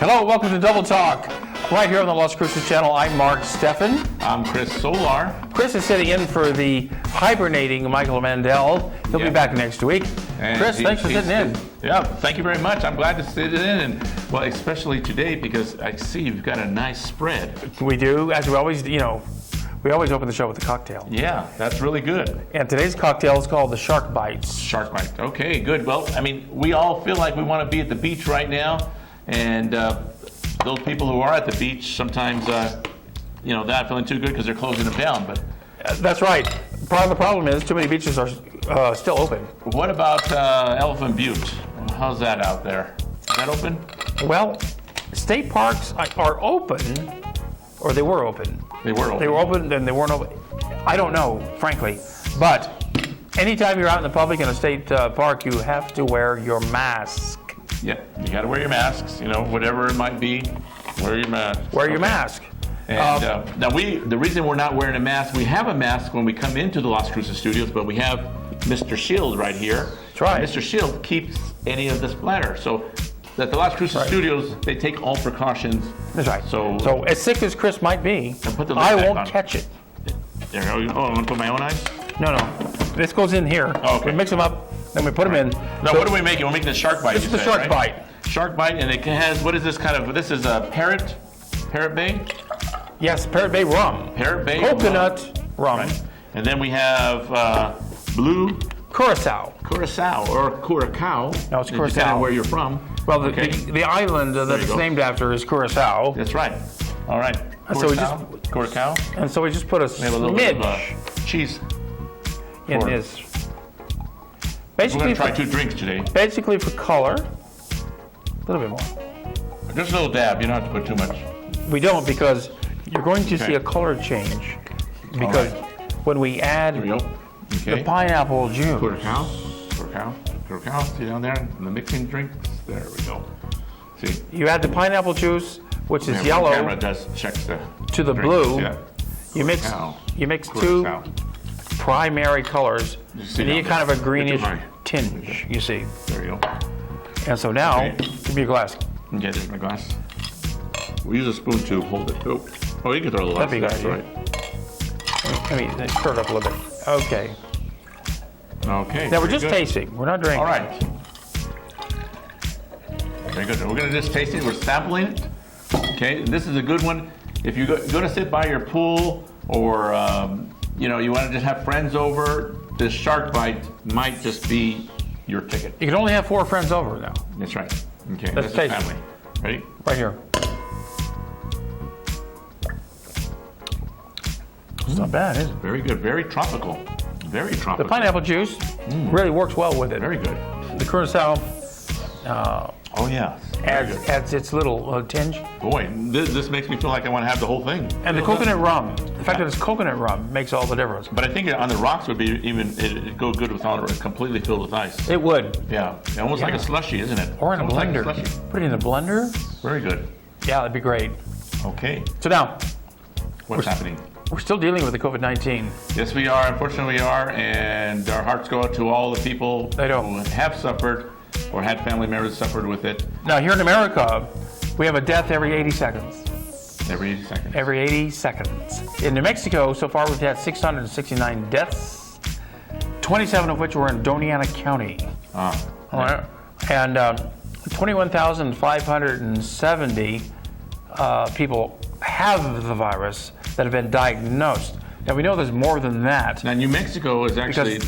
Hello, welcome to Double Talk. Right here on the Las Cruces channel, I'm Mark Steffen. I'm Chris Soular. Chris is sitting in for the hibernating Michael Mandel. He'll be back next week. And Chris, thanks for sitting in. Yeah, thank you very much. I'm glad to sit in, and well, especially today because I see you've got a nice spread. We do, as we always, we always open the show with a cocktail. Yeah, that's really good. And today's cocktail is called the Shark Bites. Shark Bite. Okay, good. Well, I mean, we all feel like we want to be at the beach right now, and those people who are at the beach sometimes, they're not feeling too good because they're closing them down. But that's right. Part of the problem is too many beaches are still open. what about Elephant Butte? How's that out there? Is that open? Well, state parks are open, or they were open. They were open. They were open, then they weren't open. I don't know, frankly. But anytime you're out in the public in a state park, you have to wear your mask. Yeah, you got to wear your masks. Whatever it might be, wear your mask. Wear your mask. And now the reason we're not wearing a mask, we have a mask when we come into the Las Cruces studios, but we have Mr. Shield right here. That's right. Mr. Shield keeps any of the splatter. So at the Las Cruces studios, they take all precautions. That's right. So as sick as Chris might be, put the lid I back won't on. catch it. There you go. Oh, I want to put my own eyes? No. This goes in here. Oh, okay. We mix them up, then we put them in. Now, what are we making? We're making the shark bite. This is the shark bite. Shark bite, and it has, what is this kind of, this is a Parrot Bay? Yes, Parrot Bay rum. Parrot Bay Coconut rum. Right. And then we have blue Curacao. Curacao or Curacao. No, it's depending Curacao. on where you're from. Well, the island that you it's go. named after is Curacao. That's right. All right. So we Curacao. And so we just put a We have a little bit smidge of cheese. in for- this. We're going Basically, to try 2 drinks today. basically for color, a little bit more. Just a little dab. You don't have to put too much. We don't, because you're going to Okay. see a color change. Because when we add There we go. the Okay. pineapple juice, Curacao. See down there in the mixing drinks? There we go. See? you add the pineapple juice, which is Yeah, yellow, the camera does checks the to the drink. blue. Yeah. You mix Curacao. you mix two Curacao. primary colors, You see and you get down kind of a there. greenish Right. tinge, you see. There you go. And so now, Okay. give me a glass. Okay, there's my glass. We use a spoon to hold it. Oh, you can throw a little. That'd be a good That's idea. right. Let me stir it up a little bit. Okay. Okay. Now we're very just good. tasting. We're not drinking. All right. Very good. We're going to just taste it. We're sampling it. Okay. And this is a good one. If you're going to sit by your pool, or you want to just have friends over, this shark bite might just be your ticket. You can only have 4 friends over now. That's right. Okay. Let's this is taste it. family. Ready? Right here. It's not bad, is it? Very good. Very tropical. Very The tropical. pineapple juice really works well with it. Very good. The Curacao Oh yeah. adds its little tinge. Boy, this makes me feel like I want to have the whole thing. And the coconut rum, the fact that it's coconut rum makes all the difference. But I think on the rocks would be it'd go good with all completely filled with ice. It would. Yeah, almost like a slushy, isn't it? Or in a Almost like blender. slushy. Put it in a blender. Very good. Yeah, that'd be great. Okay, So now, what's happening? we're still dealing with the COVID-19. Yes, we are. Unfortunately, we are, and our hearts go out to all the people who have suffered or had family members suffered with it. Now, here in America, we have a death every 80 seconds. Every 80 seconds. Every 80 seconds. In New Mexico, so far we've had 669 deaths, 27 of which were in Doñana County. Ah, All right. And 21,570 people have the virus that have been diagnosed. Now, we know there's more than that. Now, New Mexico is actually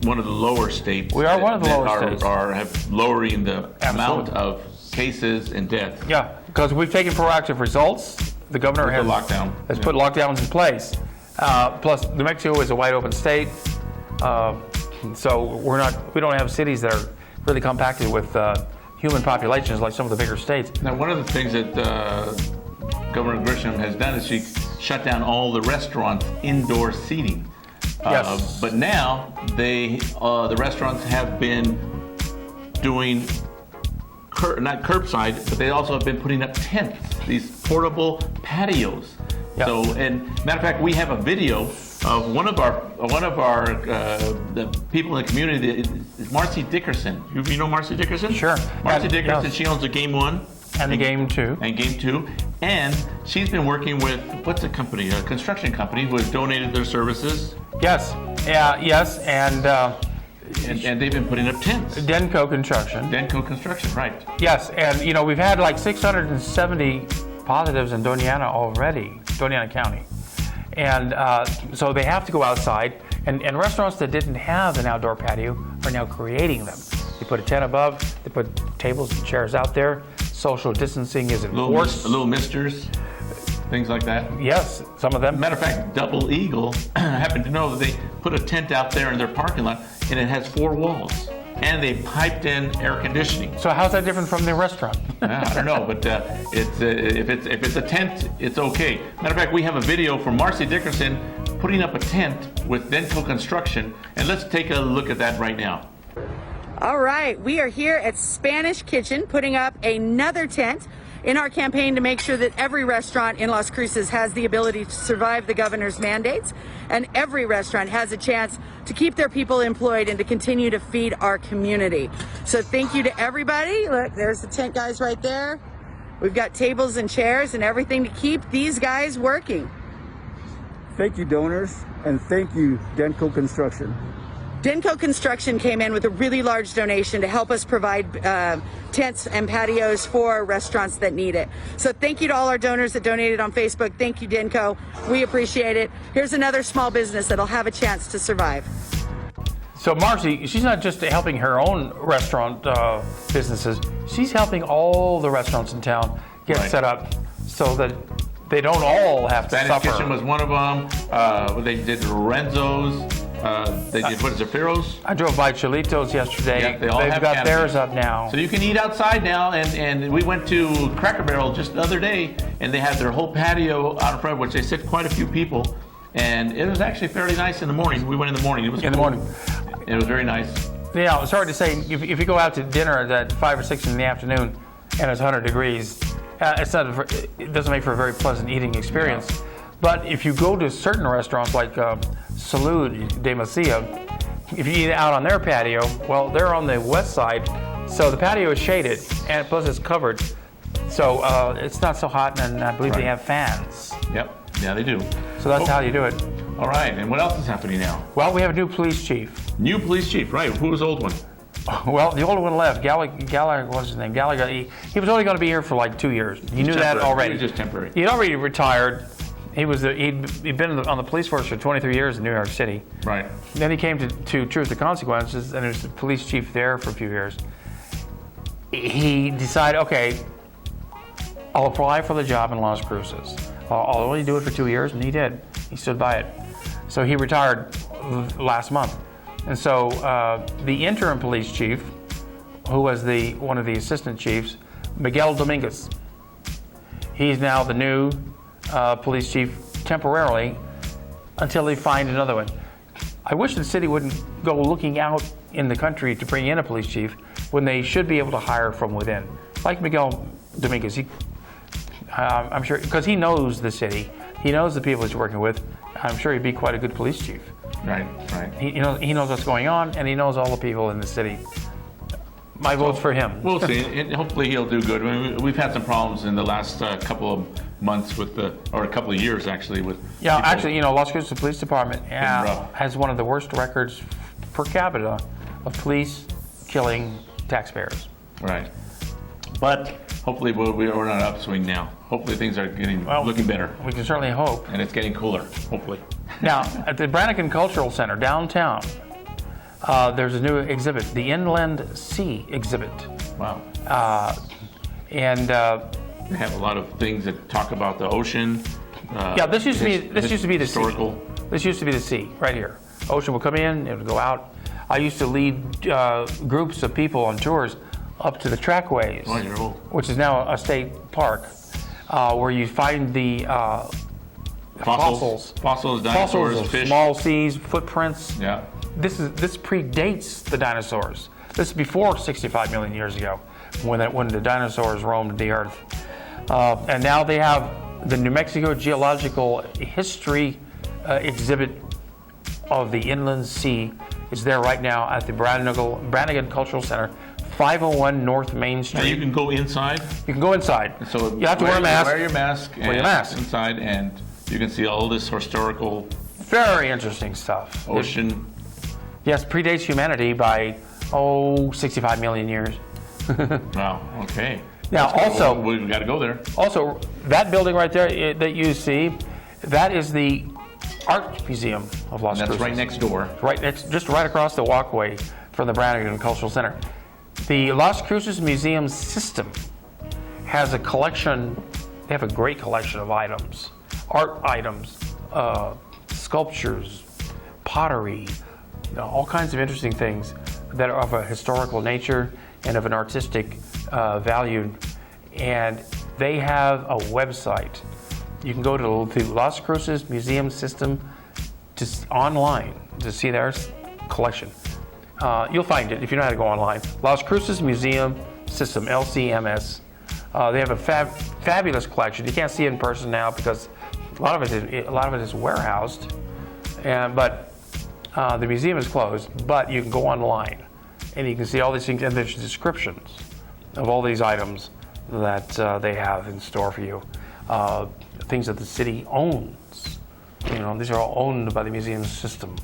one of the lower states. We are one of the that lower states. have lowering the amount Absolutely. of cases and deaths. Yeah, because we've taken proactive results. The governor has put lockdowns in place. Plus, New Mexico is a wide open state, so we don't have cities that are really compacted with human populations like some of the bigger states. Now, one of the things that Governor Grisham has done is she shut down all the restaurants' indoor seating. Yes. But now the restaurants have been doing not curbside, but they also have been putting up tents, these portable patios. Yep. So, and matter of fact, we have a video of one of our the people in the community is Marcy Dickerson. You know Marcy Dickerson? Sure. Marcy Dickerson. Yeah. She owns a Game One. And the game too. And game 2. And she's been working with, what's the company? A construction company who has donated their services. Yes. Yes. And they've been putting up tents. Denko Construction. Denko Construction, right. Yes. And, we've had like 670 positives in Doñana already, Doñana County. And so they have to go outside. And restaurants that didn't have an outdoor patio are now creating them. They put a tent above, they put tables and chairs out there. Social distancing is enforced. Little misters, things like that. Yes, some of them. Matter of fact, Double Eagle happened to know that they put a tent out there in their parking lot, and it has 4 walls. And they piped in air conditioning. So how's that different from the restaurant? I don't know, but if it's a tent, it's okay. Matter of fact, we have a video from Marcy Dickerson putting up a tent with Denko Construction, and let's take a look at that right now. All right, we are here at Spanish Kitchen putting up another tent in our campaign to make sure that every restaurant in Las Cruces has the ability to survive the governor's mandates, and every restaurant has a chance to keep their people employed and to continue to feed our community. So thank you to everybody. Look, there's the tent guys right there. We've got tables and chairs and everything to keep these guys working. Thank you, donors, and thank you, Denko Construction. Denko Construction came in with a really large donation to help us provide tents and patios for restaurants that need it. So thank you to all our donors that donated on Facebook. Thank you, Denko. We appreciate it. Here's another small business that'll have a chance to survive. So Marcy, she's not just helping her own restaurant businesses. She's helping all the restaurants in town get set up so that they don't all have to Spanish suffer. Kitchen was one of them. They did Lorenzo's. They did, what is it, Firo's? I drove by Cholitos yesterday. Yeah, they all They've have got canopies. theirs up now. So you can eat outside now, and we went to Cracker Barrel just the other day, and they had their whole patio out in front, which they sit quite a few people, and it was actually fairly nice in the morning. We went in the morning. It was In the cool. morning. It was very nice. Yeah, it's hard to say. If you go out to dinner at 5 or 6 in the afternoon and it's 100 degrees, it doesn't make for a very pleasant eating experience. No. But if you go to certain restaurants like Soular de Macia, if you eat out on their patio, well, they're on the west side, so the patio is shaded, and plus it's covered. So it's not so hot, and I believe they have fans. Yep. Yeah, they do. So that's how you do it. All right. And what else is happening now? Well, we have a new police chief. New police chief, right? Who was the old one? Well, the old one left. Gallagher, what's his name? Gallagher. He was only going to be here for like 2 years. You knew that already. He was just temporary. He'd already retired. He'd been on the police force for 23 years in New York City. Right. Then he came to Truth or Consequences, and he was the police chief there for a few years. He decided, okay, I'll apply for the job in Las Cruces. I'll only do it for 2 years, and he did. He stood by it. So he retired last month. And so the interim police chief, who was one of the assistant chiefs, Miguel Dominguez, he's now the new police chief temporarily until they find another one. I wish the city wouldn't go looking out in the country to bring in a police chief when they should be able to hire from within. Like Miguel Dominguez, I'm sure, because he knows the city, he knows the people he's working with, I'm sure he'd be quite a good police chief. Right, right. He knows what's going on, and he knows all the people in the city. My vote's for him. We'll see. And hopefully he'll do good. I mean, we've had some problems in the last couple of months or a couple of years actually with. Yeah, people. actually, Las Cruces Police Department rough. has one of the worst records per capita of police killing taxpayers. Right. But hopefully we're on an upswing now. Hopefully things are looking better. We can certainly hope. And it's getting cooler, hopefully. Now, at the Brannigan Cultural Center downtown, there's a new exhibit, the Inland Sea exhibit. Wow. And they have a lot of things that talk about the ocean. yeah, this used to be the historical. sea. This used to be the sea right here. Ocean would come in, it would go out. I used to lead groups of people on tours up to the trackways, which is now a state park, where you find the fossils, dinosaurs, fish, small seas, footprints. Yeah. This predates the dinosaurs. This is before 65 million years ago, when the dinosaurs roamed the earth. And now they have the New Mexico Geological History exhibit of the Inland Sea. Is there right now at the Brannigan Cultural Center, 501 North Main Street. Now you can go inside. You can go inside. So you have to wear a mask. Wear your mask. Wear your mask. Inside, and you can see all this historical Very interesting stuff. ocean. Yes, predates humanity by, 65 million years. Wow, okay. Now, also, we've got to go there. Also, that building right there that you see, that is the Art Museum of Las Cruces. That's right next door. Right next, just right across the walkway from the Brannigan Cultural Center. The Las Cruces Museum system has a collection. They have a great collection of items, art items, sculptures, pottery, all kinds of interesting things that are of a historical nature and of an artistic value. And they have a website. You can go to the Las Cruces Museum System online to see their collection. You'll find it if you know how to go online. Las Cruces Museum System, LCMS. They have a fabulous collection. You can't see it in person now because a lot of it is warehoused, but the museum is closed. But you can go online, and you can see all these things, and there's descriptions of all these items that they have in store for you. Things that the city owns. These are all owned by the museum system.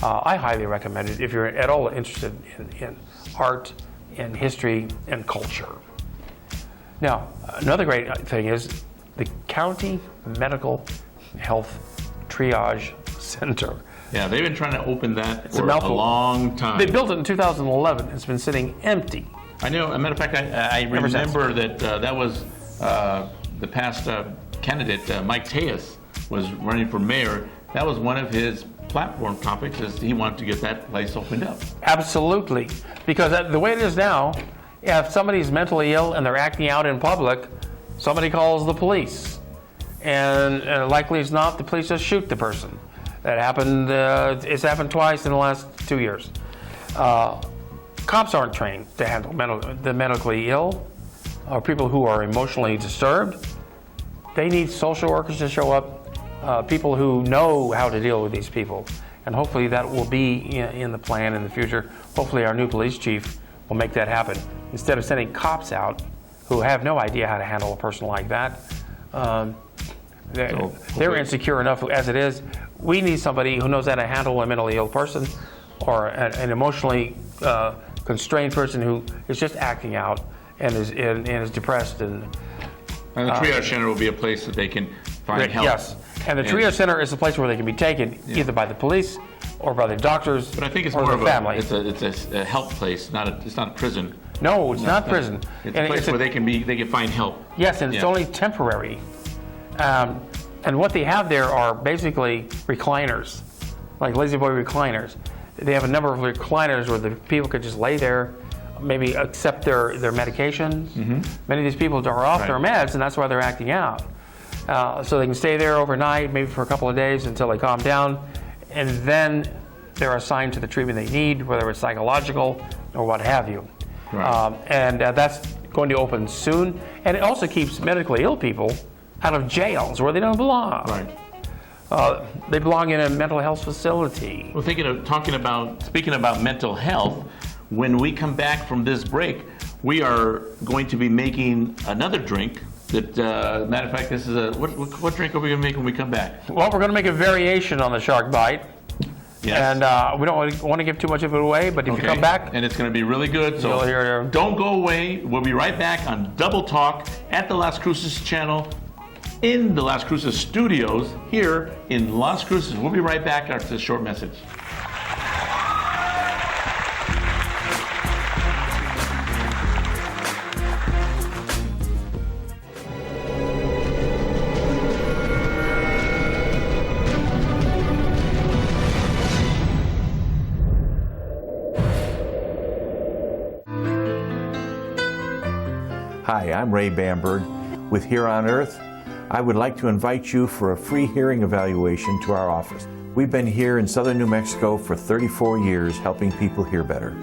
I highly recommend it if you're at all interested in art and history and culture. Now, another great thing is the County Medical Health Triage Center. Yeah, they've been trying to open that for a long time. They built it in 2011. It's been sitting empty. I know. As a matter of fact, I remember that was the past candidate, Mike Tejas, was running for mayor. That was one of his platform topics, is he wanted to get that place opened up. Absolutely. Because the way it is now, if somebody's mentally ill and they're acting out in public, somebody calls the police. And likely as not, the police just shoot the person. That happened, it's happened twice in the last 2 years. Cops aren't trained to handle the medically ill or people who are emotionally disturbed. They need social workers to show up, people who know how to deal with these people. And hopefully that will be in the plan in the future. Hopefully our new police chief will make that happen. Instead of sending cops out who have no idea how to handle a person like that, they're insecure enough as it is. We need somebody who knows how to handle a mentally ill person or an emotionally constrained person who is just acting out and is depressed. And the triage center will be a place that they can find help. Yes, and the triage center is a place where they can be taken either by the police or by the doctors. But I think it's or more the of family. It's a help place, it's not a prison. No, it's not prison. It's a place where they can find help. Yes, and it's only temporary. And what they have there are basically recliners, like lazy boy recliners. They have a number of recliners where the people could just lay there, maybe accept their medications. Mm-hmm. Many of these people are off their meds, and that's why they're acting out. So they can stay there overnight, maybe for a couple of days until they calm down, and then they're assigned to the treatment they need, whether it's psychological or what have you. Right. And that's going to open soon. And it also keeps medically ill people out of jails where they don't belong. Right. They belong in a mental health facility. Well, speaking about mental health, when we come back from this break, we are going to be making another drink. That, matter of fact, this is what drink are we going to make when we come back? Well, we're going to make a variation on the shark bite. Yes. And we don't want to give too much of it away, but if you come back... And it's going to be really good, so don't go away. We'll be right back on Double Talk at the Las Cruces channel in the Las Cruces studios here in Las Cruces. We'll be right back after this short message. Hi, I'm Ray Bamberg with Here on Earth. I would like to invite you for a free hearing evaluation to our office. We've been here in southern New Mexico for 34 years helping people hear better.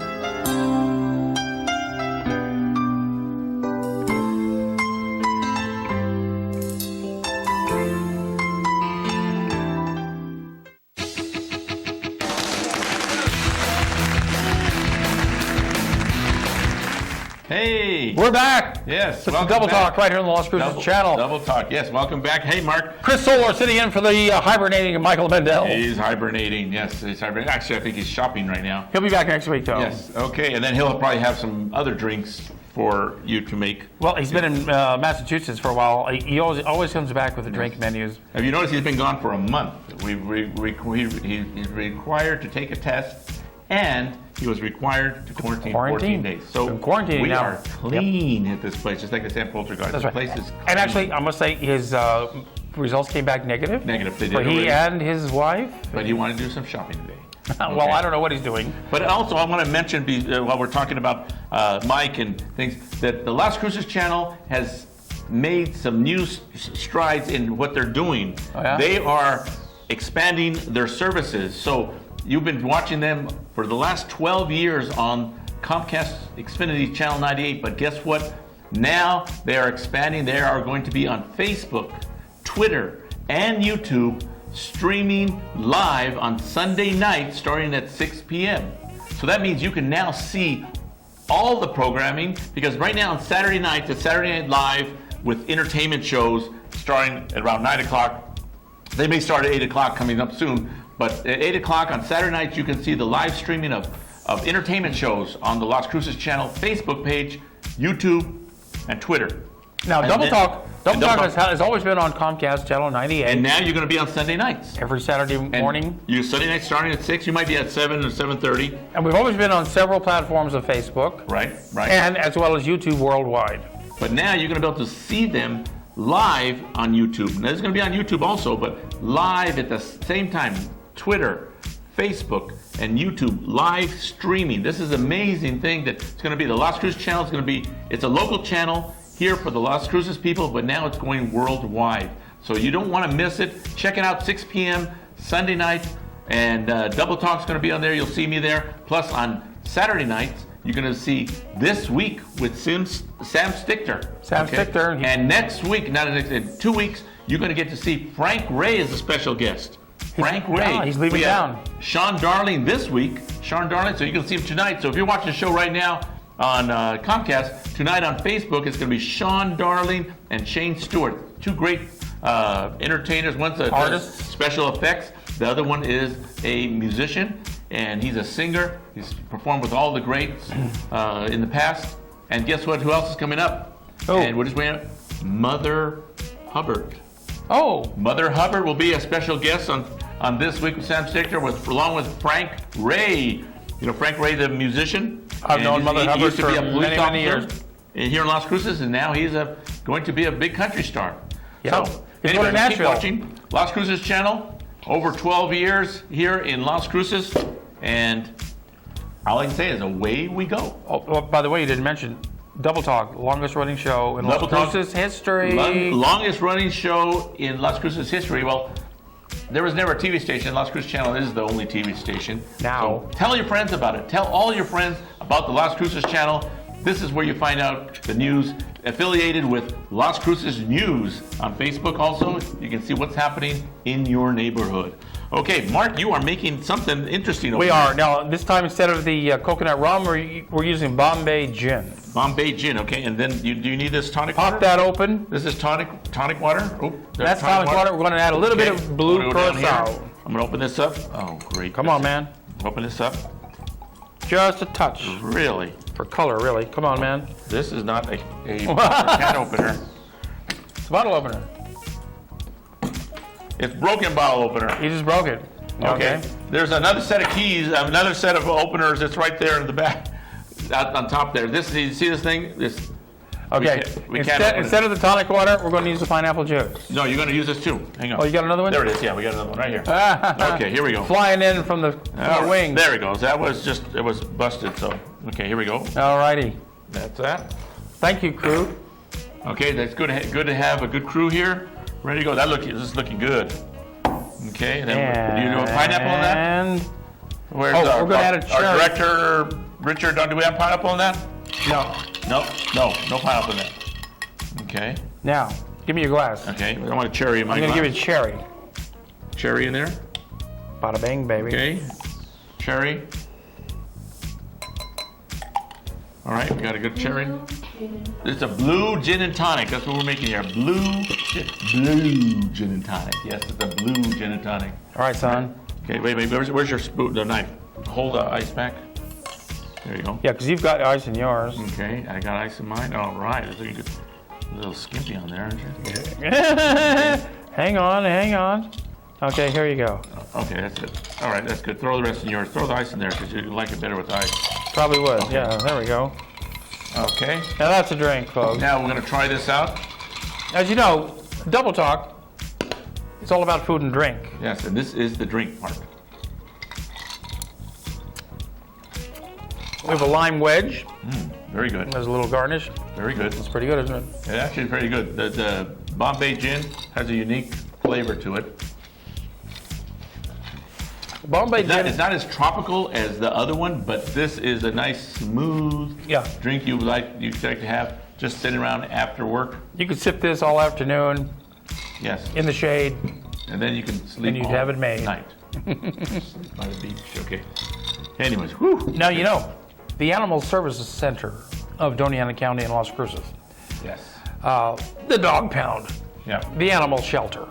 Hey. We're back. Yes. It's the welcome Double back. Talk right here on the Las Cruces channel. Double Talk. Yes. Welcome back. Hey, Mark. Chris Soular sitting in for the hibernating Michael Mendel. He's hibernating. Yes, he's hibernating. Actually, I think he's shopping right now. He'll be back next week, though. Yes. Okay. And then he'll probably have some other drinks for you to make. Well, he's been in Massachusetts for a while. He always comes back with the drink menus. Have you noticed he's been gone for a month? He's required to take a test, and he was required to quarantine 14 days. So Been quarantining we now. are clean at this place, just like the San Poltergeist. That's The right. place is And actually, I must say, his results came back negative. negative. They did For he already. and his wife. But he wanted to do some shopping today. Well, I don't know what he's doing. But also, I want to mention, while we're talking about Mike and things, that the Las Cruces channel has made some new strides in what they're doing. Oh, yeah? They are expanding their services. So you've been watching them for the last 12 years on Comcast Xfinity Channel 98. But guess what? Now they are expanding. They are going to be on Facebook, Twitter, and YouTube, streaming live on Sunday night starting at 6 p.m. So that means you can now see all the programming, because right now on Saturday nights, it's Saturday Night Live with entertainment shows starting at around 9 o'clock. They may start at 8 o'clock coming up soon, but at 8 o'clock on Saturday nights, you can see the live streaming of entertainment shows on the Las Cruces channel, Facebook page, YouTube, and Twitter. Now, And Double then- Talk and Double has always been on Comcast Channel 98. And now you're going to be on Sunday nights. Every Saturday morning. You Sunday night starting at 6. You might be at 7 or 7:30. And we've always been on several platforms of Facebook. Right. And as well as YouTube worldwide. But now you're going to be able to see them live on YouTube. Now, it's going to be on YouTube also, but live at the same time. Twitter, Facebook, and YouTube live streaming. This is an amazing thing that it's going to be. The Las Cruces channel is going to be, it's a local channel here for the Las Cruces people, but now it's going worldwide. So you don't want to miss it. Check it out, 6 p.m. Sunday night, and Double Talk's going to be on there. You'll see me there. Plus on Saturday nights, you're going to see This Week with Sam Stichter. Sam Stichter. And next week, in 2 weeks, you're going to get to see Frank Ray as a special guest. Frank Ray. Yeah, he's leaving We have town. Sean Darling this week. Sean Darling, so you can see him tonight. So if you're watching the show right now on Comcast, tonight on Facebook, it's going to be Sean Darling and Shane Stewart. Two great entertainers. One's a Artist. special effects. The other one is a musician, and he's a singer. He's performed with all the greats in the past. And guess what? Who else is coming up? Oh. And we're just waiting. Mother Hubbard. Oh. Mother Hubbard will be a special guest on This Week with Sam Stichter, along with Frank Ray. You know Frank Ray, the musician? I've known Mother he Hubbard used to be for a police many, officer many years. here in Las Cruces, and now he's going to be a big country star. Yeah. So, He's anyway, going to keep Nashville. watching Las Cruces channel. Over 12 years here in Las Cruces, and all I can say is away we go. Oh, well, by the way, you didn't mention Double Talk, longest running show in Las Double Talk. Cruces history. Longest running show in Las Cruces history. Well, there was never a TV station. Las Cruces channel is the only TV station. Now. So tell your friends about it. Tell all your friends about the Las Cruces channel. This is where you find out the news affiliated with Las Cruces News on Facebook. Also, you can see what's happening in your neighborhood. Okay, Mark, you are making something interesting over We there. are. Now, this time instead of the coconut rum, we're using Bombay gin. Bombay gin, okay. And then do you need this tonic Pop water? that open. This is tonic water. Oh, That's tonic water. We're going to add a little bit of blue I'm gonna go down curacao. here. I'm going to open this up. Oh, great. Come on, man. Open this up. Just a touch. Really? For color, really. Come on, man. This is not a can opener. It's a bottle opener. It's broken bottle opener. You just broke it. Okay. There's another set of keys, another set of openers that's right there in the back, out on top there. This, you see this thing? This. Okay. We can't open it. Instead of the tonic water, we're going to use the pineapple juice. No, you're going to use this too. Hang on. Oh, you got another one? There it is. Yeah, we got another one right here. Okay, here we go. Flying in from the wing. There it goes. That was just, it was busted. So, okay, here we go. All righty. That's that. Thank you, crew. Okay, that's good. Good to have a good crew here. Ready to go. This is looking good. Okay, and then do you do a pineapple on that? And Where's we're going to add a our cherry. director, Richard? Do we have pineapple on that? No. No pineapple in that. Okay. Now, give me your glass. Okay. I want a cherry in my I'm going to give you a glass. cherry. Cherry in there. Bada bing, baby. Okay. Cherry. All right, we got a good cherry. It's a blue gin and tonic. That's what we're making here. Blue gin and tonic. Yes, it's a blue gin and tonic. All right, son. Okay, wait. Where's your spoon? The knife. Hold the ice back. There you go. Yeah, because you've got ice in yours. Okay, I got ice in mine. All right, it's looking good. A little skimpy on there, aren't you? Hang on. Okay, here you go. Okay, that's good. All right, that's good. Throw the rest in yours. Throw the ice in there because you like it better with ice. Probably would. Okay. Yeah, there we go. Okay. Now that's a drink, folks. Now we're going to try this out. As you know, Double Talk, it's all about food and drink. Yes, and this is the drink part. We have a lime wedge. Very good. There's a little garnish. Very good. It's pretty good, isn't it? It's actually pretty good. The Bombay gin has a unique flavor to it. Bombay gin. It's not as tropical as the other one, but this is a nice, smooth drink you'd like to have just sitting around after work. You could sip this all afternoon. Yes. In the shade. And then you can sleep and you'd have it made. Night. Sleep by the beach. Okay. Anyways, whew. Now you know, the Animal Services Center of Doña County in Las Cruces. Yes. The dog pound. Yeah. The animal shelter.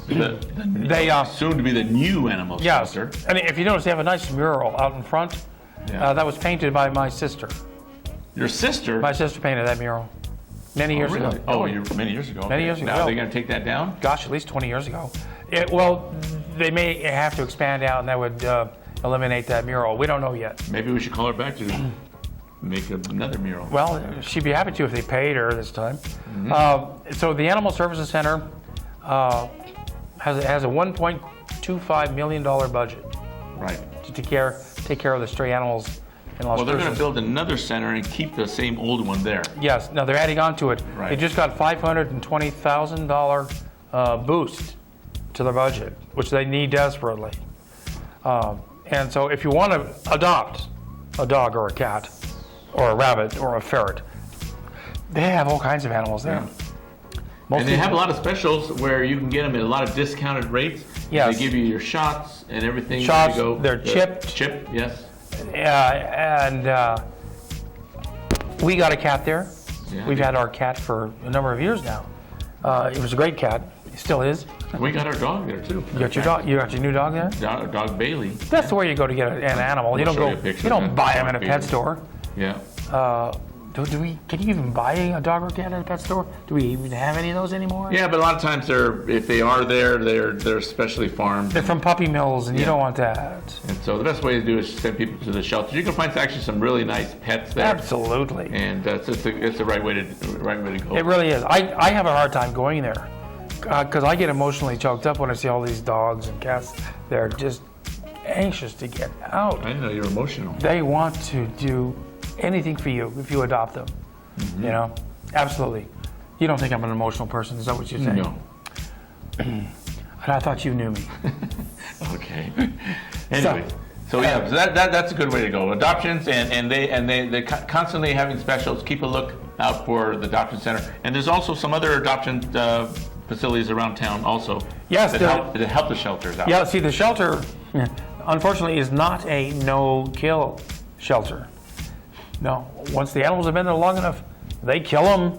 They soon to be the new animal shelter. And if you notice, they have a nice mural out in front. Yeah. That was painted by my sister. Your sister? My sister painted that mural many years ago. Oh, many years ago. Many years ago. Now they're going to take that down? Gosh, at least 20 years ago. Well, they may have to expand out, and that would eliminate that mural. We don't know yet. Maybe we should call her back to make another mural. Well, she'd be happy to if they paid her this time. Mm-hmm. So the Animal Services Center has a $1.25 million budget. Right. To take care of the stray animals in Las Cruces. Well, they're going to build another center and keep the same old one there. Yes. Now they're adding on to it. Right. They just got $520,000 boost to their budget, which they need desperately. And so if you want to adopt a dog or a cat or a rabbit or a ferret, they have all kinds of animals there. Yeah. And they have a lot of specials where you can get them at a lot of discounted rates. Yes. They give you your shots and everything. Shots, go. they're chipped. Chipped, yes. And we got a cat there. Yeah, We've had our cat for a number of years now. It was a great cat. It still is. We got our dog there too. You got your dog. You got your new dog there. Dog Bailey. That's the way you go to get an animal. You don't go. You don't buy them in a pet store. Yeah. Can you even buy a dog or cat at a pet store? Do we even have any of those anymore? Yeah, but a lot of times if they are there, they're specially farmed. They're from puppy mills, and you don't want that. And so the best way to do is send people to the shelters. You can find actually some really nice pets there. Absolutely. And it's the right way to go. It really is. I have a hard time going there because I get emotionally choked up when I see all these dogs and cats. They're just anxious to get out. I know you're emotional. They want to do anything for you if you adopt them. Mm-hmm. You know, absolutely. You don't think I'm an emotional person? Is that what you're saying? No. And I thought you knew me. Okay. Anyway, so that's a good way to go. Adoptions and they constantly having specials. Keep a look out for the adoption center. And there's also some other adoption facilities around town also. Yes, that help the shelters out. Yeah. See, the shelter, unfortunately, is not a no-kill shelter. No, once the animals have been there long enough, they kill them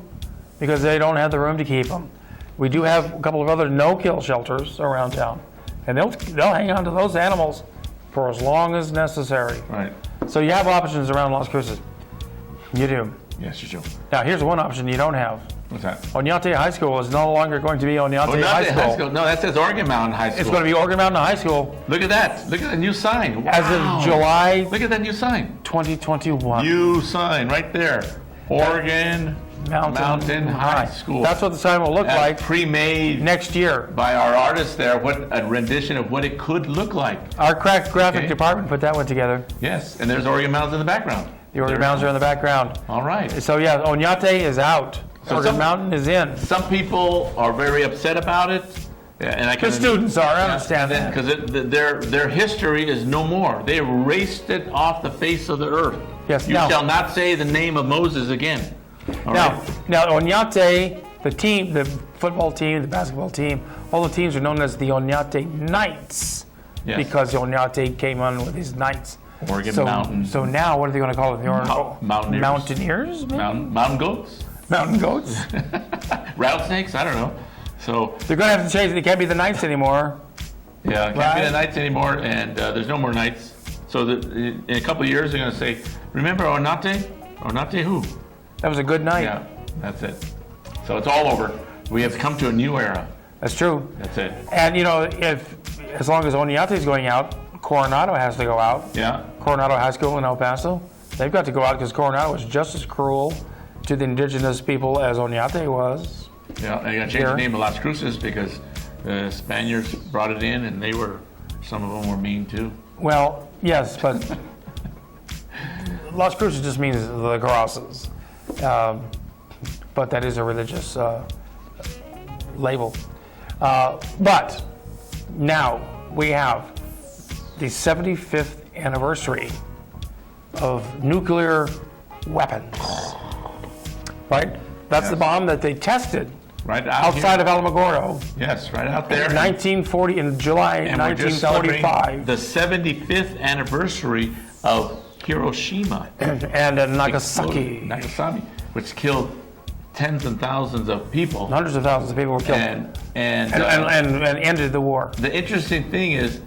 because they don't have the room to keep them. We do have a couple of other no-kill shelters around town, and they'll hang on to those animals for as long as necessary. Right. So you have options around Las Cruces. You do. Yes, you do. Now, here's one option you don't have. What's that? Oñate High School is no longer going to be Oñate High School. No, that says Oregon Mountain High School. It's going to be Oregon Mountain High School. Look at that. Look at the new sign. Wow. As of July Look at that new sign. 2021. New sign right there. Oregon Mountain High School. That's what the sign will look like. Pre-made next year by our artists there. What a rendition of what it could look like. Our graphic department put that one together. Yes, and there's Oregon Mountains in the background. The Oregon Mountains are in the background. All right. So yeah, Oñate is out. Oregon Mountain is in. Some people are very upset about it. And I can, the students are, I understand that. Because their history is no more. They erased it off the face of the earth. Yes. You shall not say the name of Moses again. Now Oñate, the team, the football team, the basketball team, all the teams are known as the Oñate Knights. Yes. Because Oñate came on with his knights. Oregon So, mountain. so now, what are they going to call it? The Mountaineers. Mountaineers? maybe? Mountain goats? Mountain goats? Rattlesnakes? I don't know. So, They're going to have to change it. It can't be the Knights anymore. yeah, it can't be Right. the Knights anymore, and there's no more Knights. So in a couple of years, they're going to say, remember Onate? Onate who? That was a good night. Yeah, that's it. So it's all over. We have come to a new era. That's true. That's it. And, as long as Oneate's going out, Coronado has to go out. Yeah. Coronado High School in El Paso. They've got to go out because Coronado was just as cruel to the indigenous people as Oneate was. Yeah, and you got to change the name of Las Cruces because the Spaniards brought it in, and some of them were mean too. Well, yes, but Las Cruces just means the crosses. But that is a religious label. But now we have the 75th anniversary of nuclear weapons. Right? That's the bomb that they tested Right out outside here. of Alamogordo Yes, right out there. in 1940, in July And we're just celebrating 1945. the 75th anniversary of Hiroshima. And Nagasaki. Nagasaki, which killed tens and thousands of people. Hundreds of thousands of people were killed. And And ended the war. the interesting thing is,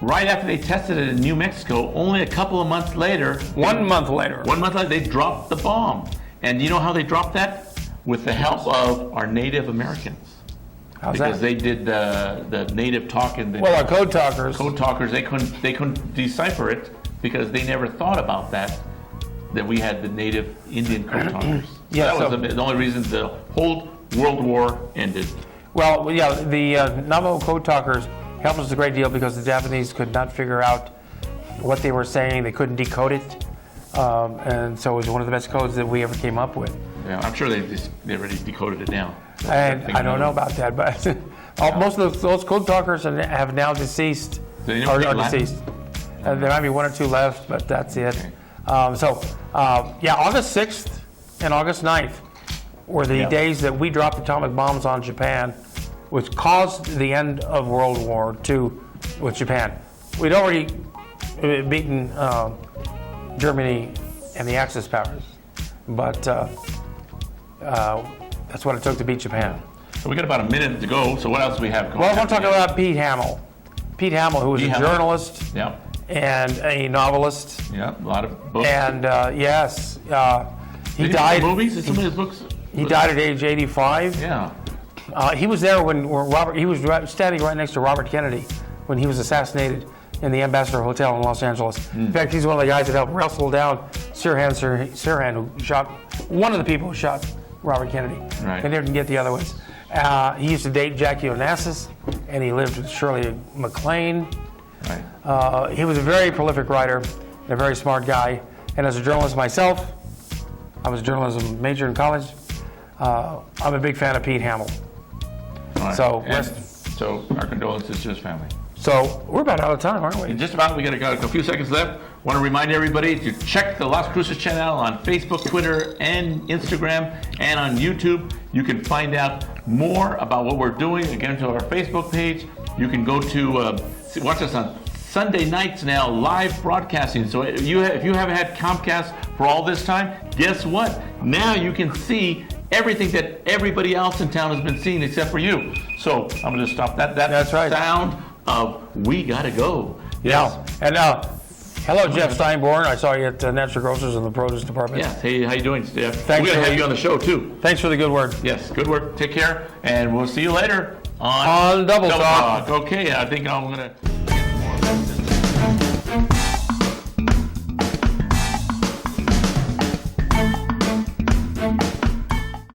right after they tested it in New Mexico, only a couple of months later, 1 month later. they dropped the bomb. And you know how they dropped that? With the help of our Native Americans. How's Because that? they did the native talk and the Well, our code talkers. code talkers, they couldn't decipher it because they never thought about that we had the native Indian code talkers. Yeah, that was so- the only reason the whole World War ended. Well, yeah, the Navajo code talkers helped us a great deal because the Japanese could not figure out what they were saying. They couldn't decode it. And so it was one of the best codes that we ever came up with. Yeah, I'm sure they already decoded it now. And I don't know about that, but most of those code talkers have now deceased. Do they know Are Latin? deceased. There might be one or two left, but that's it. August 6th and August 9th were the days that we dropped atomic bombs on Japan, which caused the end of World War II with Japan. We'd already beaten Germany and the Axis powers, but that's what it took to beat Japan. So we got about a minute to go. So what else do we have going? Well, I want to talk about Pete Hamill. Pete Hamill, who was a journalist Yeah, and a novelist, yeah, a lot of books. and he Did died. write movies. Did some of his books? He died at age 85. Yeah. He was there when Robert. He was standing right next to Robert Kennedy when he was assassinated in the Ambassador Hotel in Los Angeles. In fact, he's one of the guys that helped wrestle down Sirhan, who shot one of the people who shot Robert Kennedy. Right. And didn't get the other ones. He used to date Jackie Onassis, and he lived with Shirley MacLaine. Right. He was a very prolific writer and a very smart guy. And as a journalist myself, I was a journalism major in college. I'm a big fan of Pete Hamill. All right. So, And so our condolences to his family. So we're about out of time, aren't we? In just about, we got a few seconds left. Want to remind everybody to check the Las Cruces channel on Facebook, Twitter, and Instagram, and on YouTube. You can find out more about what we're doing. Again, to our Facebook page. You can go to watch us on Sunday nights now, live broadcasting. So if you haven't had Comcast for all this time, guess what? Now you can see everything that everybody else in town has been seeing except for you. So I'm going to stop that. That's right. Sound of We Gotta Go. Yeah. And hello, Jeff Steinborn. I saw you at Natural Grocers in the produce department. Yes. Hey, how you doing, Steph? Thanks We're going for- to have you on the show, too. Thanks for the good word. Yes, good work. Take care, and we'll see you later on Double Talk. Okay, I think I'm going to...